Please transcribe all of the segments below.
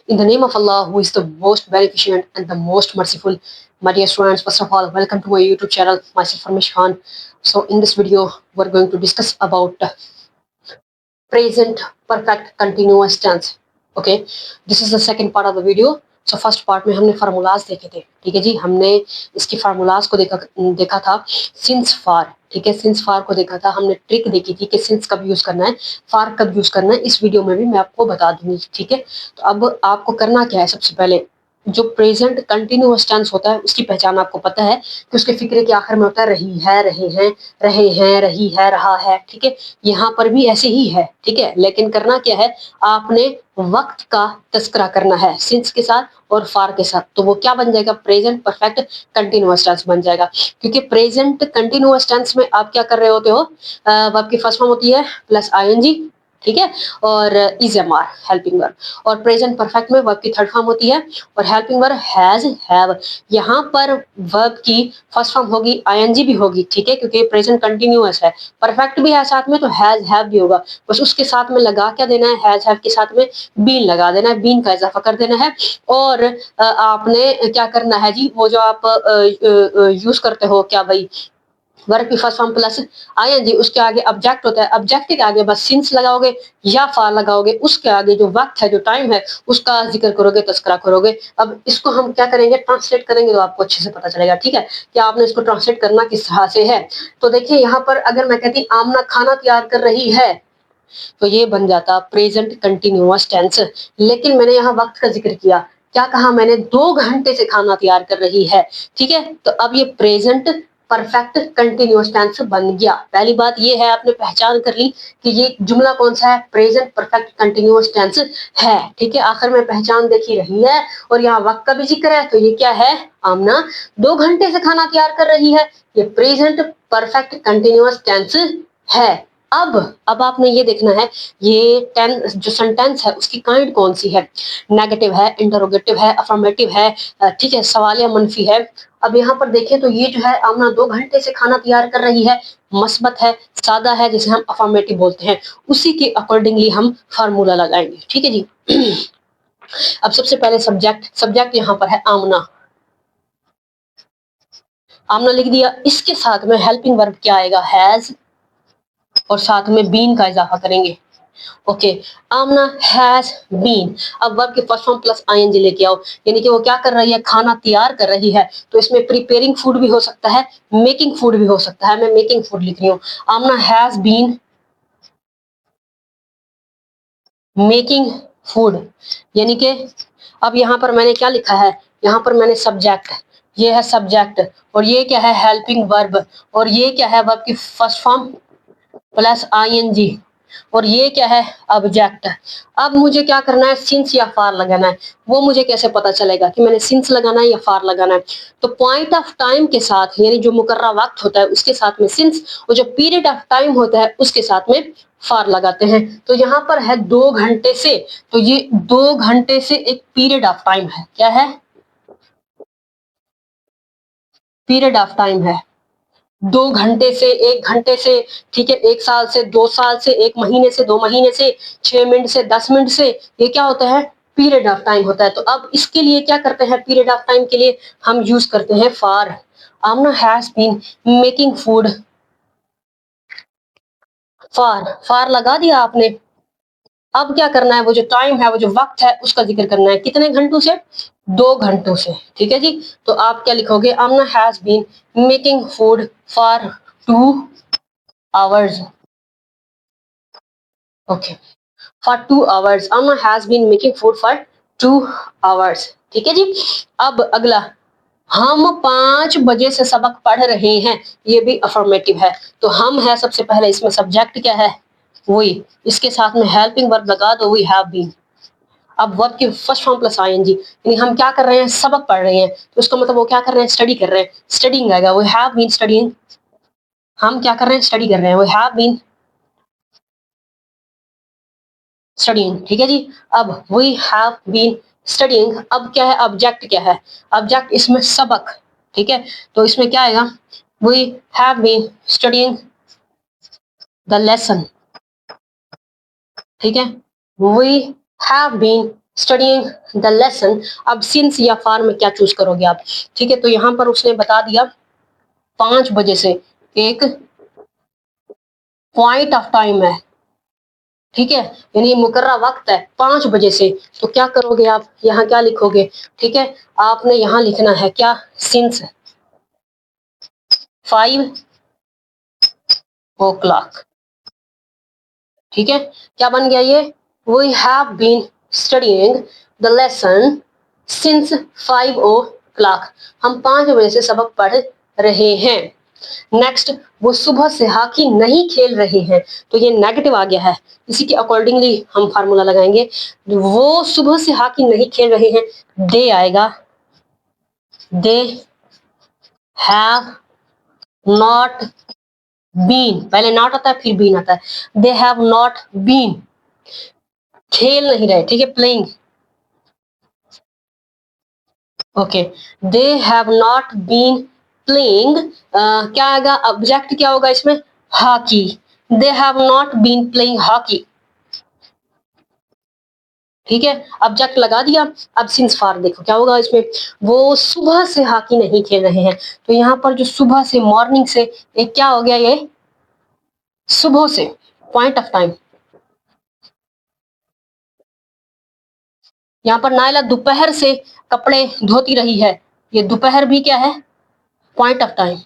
In the name of Allah, who is the most beneficent and the most merciful. My dear students, first of all, welcome to my YouTube channel. Myself, Farmish Khan. So in this video, we're going to discuss about present perfect continuous tense. Okay, this is the second part of the video. So first part में हमने formulas देखे थे, ठीक है जी। हमने इसकी formulas को देखा था सिंस फार, ठीक है। सिंस फार को देखा था, हमने ट्रिक देखी थी कि सिंस कब यूज करना है, फार कब यूज करना है। इस वीडियो में भी मैं आपको बता दूंगी, ठीक है। तो अब आपको करना क्या है, सबसे पहले जो प्रेजेंट कंटिन्यूअस टेंस होता है उसकी पहचान आपको पता है कि उसके फिक्रे के आखिर में होता है रही है, रहे हैं, रहे हैं, रही है, रहा है, ठीक है। यहाँ पर भी ऐसे ही है, ठीक है। लेकिन करना क्या है, आपने वक्त का तस्करा करना है सिंस के साथ और फार के साथ। तो वो क्या बन जाएगा, प्रेजेंट परफेक्ट कंटिन्यूअस टेंस बन जाएगा। क्योंकि प्रेजेंट कंटिन्यूअस टेंस में आप क्या कर रहे होते हो, वर्ब की फर्स्ट फॉर्म होती है प्लस आईएनजी, ठीक है, और is am are helping verb. और प्रेजेंट परफेक्ट में वर्ब की थर्ड फॉर्म होती है और हेल्पिंग वर्ब हैज, हैव। यहाँ पर वर्ब की फर्स्ट फॉर्म होगी, आईएनजी भी होगी, ठीक है, क्योंकि प्रेजेंट कंटिन्यूअस है। परफेक्ट भी है साथ में, तो हैज, हैव भी होगा। बस उसके साथ में लगा क्या देना है, हैज, हैव के साथ में बीन लगा देना है, बीन का इजाफा कर देना है। और आपने क्या करना है जी, वो जो आप यूज करते हो क्या भाई, वर्ब की फर्स्ट फॉर्म प्लस आईएनजी, उसके आगे ऑब्जेक्ट होता है, ऑब्जेक्ट के आगे बस सिंस लगाओगे या फार लगाओगे, उसके आगे जो वक्त है, जो टाइम है, उसका जिक्र करोगे, तस्करा करोगे। अब इसको हम क्या करेंगे, ट्रांसलेट करेंगे, तो आपको अच्छे से पता चलेगा, ठीक है, कि आपने इसको ट्रांसलेट करना किस तरह से है। तो देखिए यहाँ पर अगर मैं कहती आमना खाना तैयार कर रही है, तो ये बन जाता प्रेजेंट कंटिन्यूअस टेंस। लेकिन मैंने यहाँ वक्त का जिक्र किया, क्या कहा मैंने, 2 घंटे से खाना तैयार कर रही है, ठीक है। तो अब ये प्रेजेंट परफेक्ट कंटिन्यूअस टेंस बन गया। पहली बात ये है, आपने पहचान कर ली कि ये जुमला कौन सा है, प्रेजेंट परफेक्ट कंटिन्यूअस टेंस है, ठीक है। आखिर में पहचान देखी रही है और यहाँ वक्त का भी जिक्र है, तो ये क्या है, आमना 2 घंटे से खाना तैयार कर रही है, ये प्रेजेंट परफेक्ट कंटिन्यूअस टेंस है। अब आपने ये देखना है, ये टेंस जो सेंटेंस है उसकी काइंड कौन सी है, नेगेटिव है, इंटरोगेटिव है, अफर्मेटिव है, ठीक है, सवाल या मनफी है। अब यहाँ पर देखें तो ये जो है, आमना 2 घंटे से खाना तैयार कर रही है, मस्बत है, सादा है, जिसे हम अफर्मेटिव बोलते हैं। उसी के अकॉर्डिंगली हम फार्मूला लगाएंगे, ठीक है जी। अब सबसे पहले सब्जेक्ट यहाँ पर है आमना, आमना लिख दिया। इसके साथ में हेल्पिंग वर्ब क्या आएगा, हैज, और साथ में बीन का इजाफा करेंगे। Okay, Amna has been. अब वर्ब के फर्स्ट फॉर्म प्लस आईएनजी लेके आओ, यानी कि वो क्या कर रही है, खाना तैयार कर रही है। तो इसमें प्रिपेयरिंग फूड भी हो सकता है, मेकिंग फूड भी हो सकता है। मैं मेकिंग फूड लिख रही हूँ, आमना हैज बीन मेकिंग फूड, यानी कि अब यहाँ पर मैंने क्या लिखा है, यहाँ पर मैंने सब्जेक्ट, ये है सब्जेक्ट, और ये क्या है, हेल्पिंग वर्ब, और ये क्या है, वर्ब की फर्स्ट फॉर्म प्लस आईएनजी, और ये क्या है, ऑब्जेक्ट। अब मुझे क्या करना है, सिंस या फार लगाना है। वो मुझे कैसे पता चलेगा कि मैंने सिंस लगाना है या फार लगाना है, तो पॉइंट ऑफ टाइम के साथ, यानी जो मुकर्रा वक्त होता है उसके साथ में सिंस, और जो पीरियड ऑफ टाइम होता है उसके साथ में फार लगाते हैं। तो यहाँ पर है 2 घंटे से, तो ये 2 घंटे से एक पीरियड ऑफ टाइम है, क्या है, पीरियड ऑफ टाइम है। 2 घंटे से, 1 घंटे से, ठीक है, 1 साल से, 2 साल से, 1 महीने से, 2 महीने से, 6 मिनट से, 10 मिनट से, ये क्या होता है, पीरियड ऑफ टाइम होता है। तो अब इसके लिए क्या करते हैं, पीरियड ऑफ टाइम के लिए हम यूज करते हैं फार। आमना हैज बीन मेकिंग फूड, फार लगा दिया आपने। अब क्या करना है, वो जो टाइम है, वो जो वक्त है, उसका जिक्र करना है, कितने घंटों से, 2 घंटों से, ठीक है जी। तो आप क्या लिखोगे, Amna has been making food for 2 hours, okay, for 2 hours, Amma has been making food for 2 hours, ठीक है जी। अब अगला, हम 5 बजे से सबक पढ़ रहे हैं, ये भी अफर्मेटिव है। तो हम है सबसे पहले, इसमें सब्जेक्ट क्या है, वही, इसके साथ में हेल्पिंग वर्ब लगा दो, वी हैव बीन। अब वर्ब की फर्स्ट फॉर्म प्लस आईएनजी, यानी हम क्या कर रहे हैं, सबक पढ़ रहे हैं, तो उसका मतलब वो क्या कर रहे हैं, स्टडी कर रहे हैं, स्टडीइंग आएगा, वी हैव बीन स्टडीइंग। हम क्या कर रहे हैं, स्टडी कर रहे हैं, वी हैव बीन स्टडीइंग, ठीक है जी। अब वी हैव बीन स्टडीइंग, अब क्या है, ऑब्जेक्ट क्या है, ऑब्जेक्ट इसमें सबक, ठीक है। तो इसमें क्या आएगा, we have been studying the lesson, ठीक है, we have been studying the lesson. अब सिंस या फॉर में क्या चूज करोगे आप, ठीक है। तो यहाँ पर उसने बता दिया 5 बजे से, एक पॉइंट ऑफ टाइम है, ठीक है, यानी मुकर्रा वक्त है 5 बजे से। तो क्या करोगे आप, यहाँ क्या लिखोगे, ठीक है, आपने यहाँ लिखना है क्या, सिंस 5 o'clock, ठीक है। क्या बन गया ये, we have been studying the lesson since 5 o'clock, हम 5 बजे से सबक पढ़ रहे हैं। नेक्स्ट, वो सुबह से हॉकी नहीं खेल रहे हैं, तो ये नेगेटिव आ गया है, इसी के अकॉर्डिंगली हम फार्मूला लगाएंगे। वो सुबह से हॉकी नहीं खेल रहे हैं, दे आएगा, दे हैव नॉट बीन, पहले नॉट आता है फिर बीन आता है, दे हैव नॉट बीन, खेल नहीं रहे, ठीक है, playing, okay, they have not been playing, क्या आएगा, ऑब्जेक्ट क्या होगा इसमें, hockey, they have not been playing hockey, ठीक है, ऑब्जेक्ट लगा दिया। अब सिंस फॉर देखो क्या होगा इसमें, वो सुबह से हॉकी नहीं खेल रहे हैं, तो यहाँ पर जो सुबह से, मॉर्निंग से, एक क्या हो गया, ये सुबह से, पॉइंट ऑफ टाइम। यहाँ पर नायला दोपहर से कपड़े धोती रही है, ये दोपहर भी क्या है, point of time,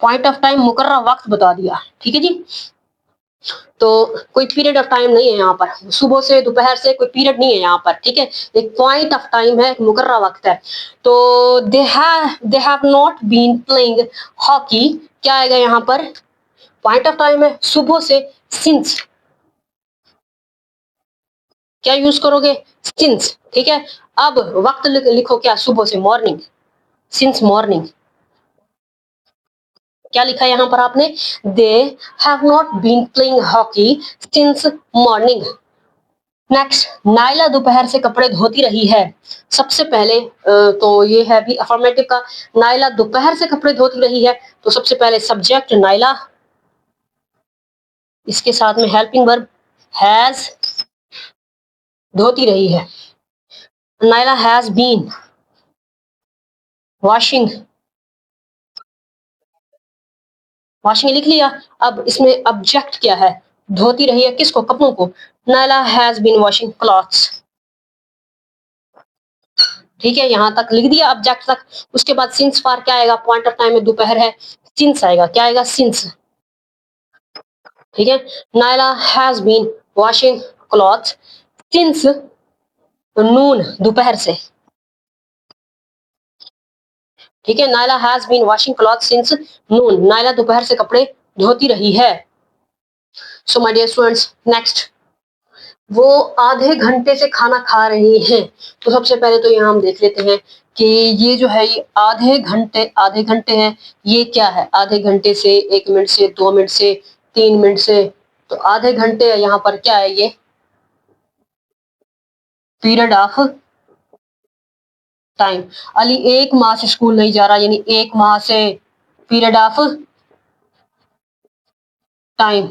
point of time मुकर्रर वक्त बता दिया, ठीक है जी। तो कोई पीरियड ऑफ टाइम नहीं है यहाँ पर, सुबह से दोपहर से कोई पीरियड नहीं है यहाँ पर, ठीक है, एक पॉइंट ऑफ टाइम है, एक मुकर्रर वक्त है। तो they have not been playing hockey, क्या आएगा यहाँ पर, पॉइंट ऑफ टाइम है, सुबह से, सिंस, क्या यूज करोगे, सिंस, ठीक है। अब वक्त लिखो क्या, सुबह से, मॉर्निंग, सिंस मॉर्निंग, क्या लिखा है यहाँ पर आपने, they have not been playing hockey since morning. Next, Naila दोपहर से कपड़े धोती रही है, सबसे पहले तो ये है भी अफर्मेटिव का, नायला दोपहर से कपड़े धोती रही है, तो सबसे पहले सब्जेक्ट नायला, इसके साथ में हेल्पिंग वर्ब हैज, धोती रही है, Naila has been washing, washing लिख लिया। अब इसमें ऑब्जेक्ट क्या है, धोती रही है किसको, कपड़ों को, Naila has been washing clothes, ठीक है, यहां तक लिख दिया ऑब्जेक्ट तक। उसके बाद सिंस फॉर क्या आएगा, पॉइंट ऑफ टाइम में दोपहर है, सिंस आएगा, क्या आएगा, सिंस, ठीक है। Naila has been washing cloth since noon, दोपहर से, ठीक है, Naila has been washing cloth since noon, Naila दोपहर से कपड़े धोती रही है। So my dear students, next, वो आधे घंटे से खाना खा रही हैं, तो सबसे पहले तो यहाँ हम देख लेते हैं कि ये जो है, ये आधे घंटे हैं, ये क्या है, आधे घंटे से, 1 मिनट से, 2 मिनट से, 3 मिनट से, तो आधे घंटे है, यहाँ पर क्या है, ये पीरियड ऑफ टाइम। अली 1 माह से स्कूल नहीं जा रहा, यानी 1 माह से, पीरियड ऑफ टाइम।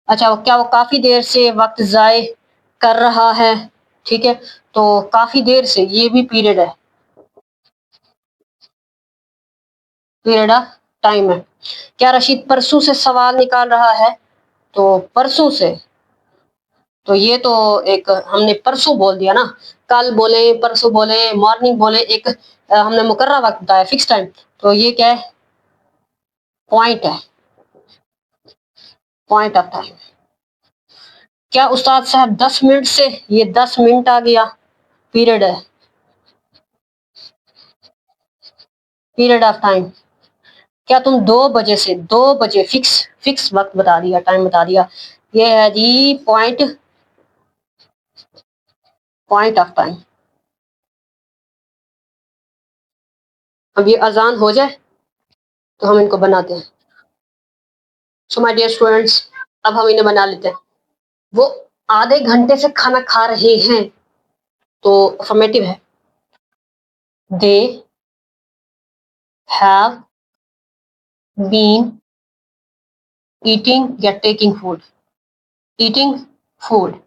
अच्छा, क्या वो काफी देर से वक्त जाए कर रहा है, ठीक है, तो काफी देर से, ये भी पीरियड है, पीरियड ऑफ टाइम है। क्या रशीद परसों से सवाल निकाल रहा है, तो परसों से, तो ये तो एक हमने परसों बोल दिया ना, कल बोले, परसों बोले, मॉर्निंग बोले, एक हमने मुकर्रर वक्त बताया, फिक्स टाइम, तो ये क्या है, पॉइंट है, पॉइंट ऑफ टाइम। क्या उस्ताद साहब 10 मिनट से, ये 10 मिनट आ गया, पीरियड है, पीरियड ऑफ टाइम। क्या तुम 2 बजे से, 2 बजे, फिक्स, फिक्स वक्त बता दिया, टाइम बता दिया, ये है जी पॉइंट, पॉइंट ऑफ टाइम। अब ये अजान हो जाए तो हम इनको बनाते हैं। सो माय डियर स्टूडेंट्स, अब हम इन्हें बना लेते हैं। वो आधे घंटे से खाना खा रहे हैं, तो अफर्मेटिव है, दे हैव बीन ईटिंग या टेकिंग फूड, ईटिंग फूड,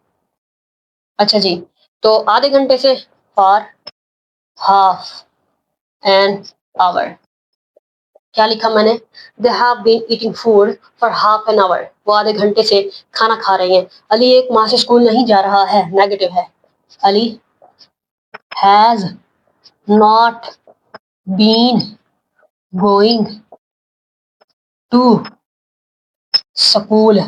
अच्छा जी, तो आधे घंटे से फॉर हाफ एन आवर। क्या लिखा मैंने? They have been eating food for half an hour. वो आधे घंटे से खाना खा रहे हैं। अली 1 माह से स्कूल नहीं जा रहा है, नेगेटिव है। Ali has not been going to school.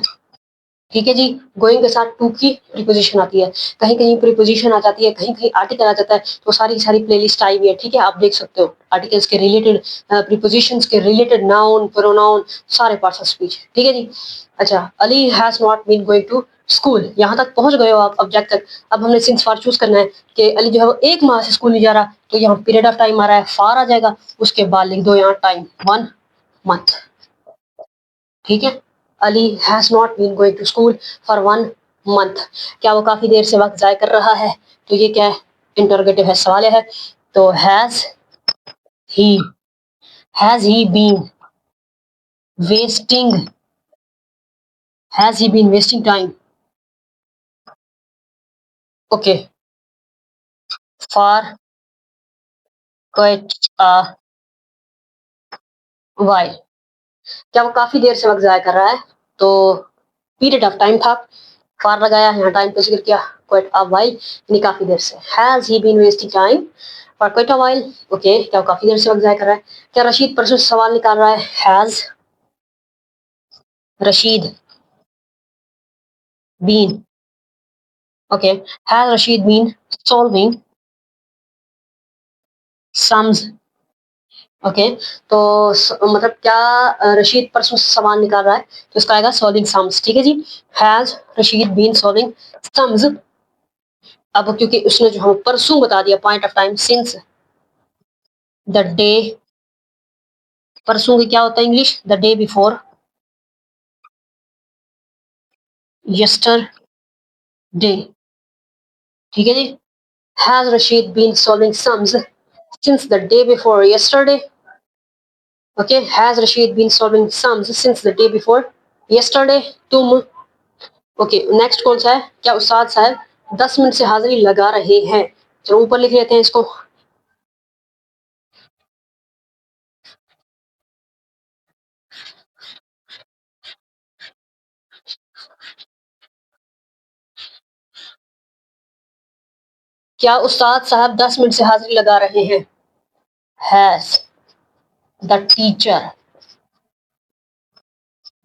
ठीक है जी। गोइंग के साथ टू की प्रीपोजिशन आती है, कहीं कहीं प्रीपोजिशन आ जाती है, कहीं कहीं आर्टिकल आ जाता है, तो सारी सारी प्लेलिस्ट आई हुई है। ठीक है, आप देख सकते हो आर्टिकल्स के रिलेटेड, प्रीपोजिशंस के रिलेटेड, नाउन प्रोनाउन, सारे पार्ट्स ऑफ स्पीच। ठीक है जी। अच्छा, Ali has not been going to school, यहाँ तक पहुंच गए हो आप ऑब्जेक्ट तक। अब हमने सिंस फार चूज करना है कि अली जो है वो 1 माह से स्कूल नहीं जा रहा, तो यहाँ पीरियड ऑफ टाइम आ रहा है, फार आ जाएगा, उसके बाद लिख दो यहाँ टाइम 1 मंथ। ठीक है, Ali has not been going to school for 1 month. क्या वो काफी देर से वक्त जाया कर रहा है? तो ये क्या है? इंटरोगेटिव है, सवाल है। तो he has he been wasting has he been wasting time? Okay, for quite a while. क्या वो काफी देर से वक्त जाया कर रहा है? तो पीरियड ऑफ टाइम था, फॉर लगाया, यहाँ टाइम का जिक्र किया, क्वाइट अ व्हाइल यानी काफी देर से। Has he been wasting time for quite a while? Okay, क्या वो काफी देर से वक्त जाया कर रहा है? क्या रशीद परसों से सवाल निकाल रहा है? Has Rashid been, okay, has Rashid been solving sums? Okay, तो मतलब क्या रशीद परसों से सवाल निकाल रहा है, तो इसका आएगा सॉल्विंग सम्स। ठीक है जी। Has Rashid been solving sums. अब क्योंकि उसने जो हम परसों बता दिया point of time, since the day, परसों की क्या होता है English? The day before yesterday. ठीक है जी। Has Rashid been solving sums since the day before yesterday? Okay, has Rashid been solving sums since the day before yesterday? तुम, okay, next कौन सा है? क्या उस्ताद साहब 10 मिनट से हाजिरी लगा रहे हैं? चलो ऊपर लिख लेते हैं इसको। क्या उस्ताद साहब 10 मिनट से हाजिरी लगा रहे हैं? हैज द टीचर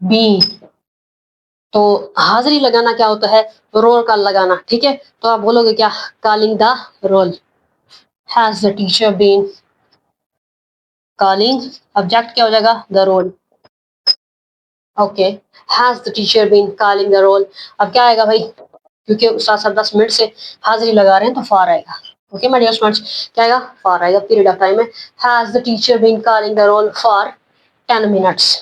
बीन, तो हाजिरी लगाना क्या होता है? रोल का लगाना। ठीक है, तो आप बोलोगे क्या? Calling the roll. Has the teacher been calling, object क्या हो जाएगा? The roll. Okay, has the teacher been calling the roll. अब क्या आएगा भाई? क्योंकि उस्ताद साहब 10 मिनट से हाजिरी लगा रहे हैं, तो फार आएगा। ओके माय डियर स्टूडेंट्स, क्या आएगा? फार आएगा। पीरियड ऑफ टाइम है, has the teacher been calling the roll for 10 minutes.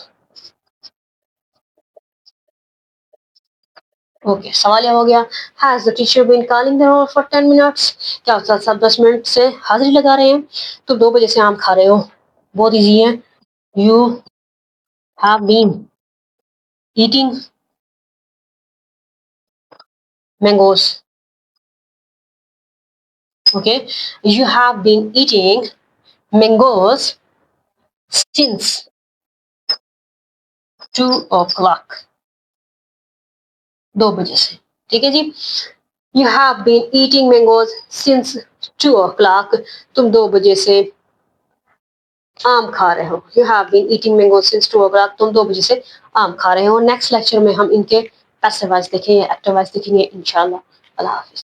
Okay, सवाल हो गया, has the teacher been calling the roll for 10 minutes. क्या उस्ताद साहब 10 मिनट से हाजिरी लगा रहे हैं? तो 2 बजे से आम खा रहे हो, बहुत इजी है। You have been eating mangoes. Okay, you have been eating mangoes since 2 o'clock, 2 बजे से। ठीक है जी। You have been eating mangoes since 2 o'clock, तुम 2 बजे से आम खा रहे हो। You have been eating mango since 2 o'clock, तुम 2 बजे से आम खा रहे हो। नेक्स्ट लेक्चर में हम इनके पैसिव वॉइस देखेंगे, एक्टिव वॉइस देखेंगे इंशाल्लाह। अल्लाह हाफिज।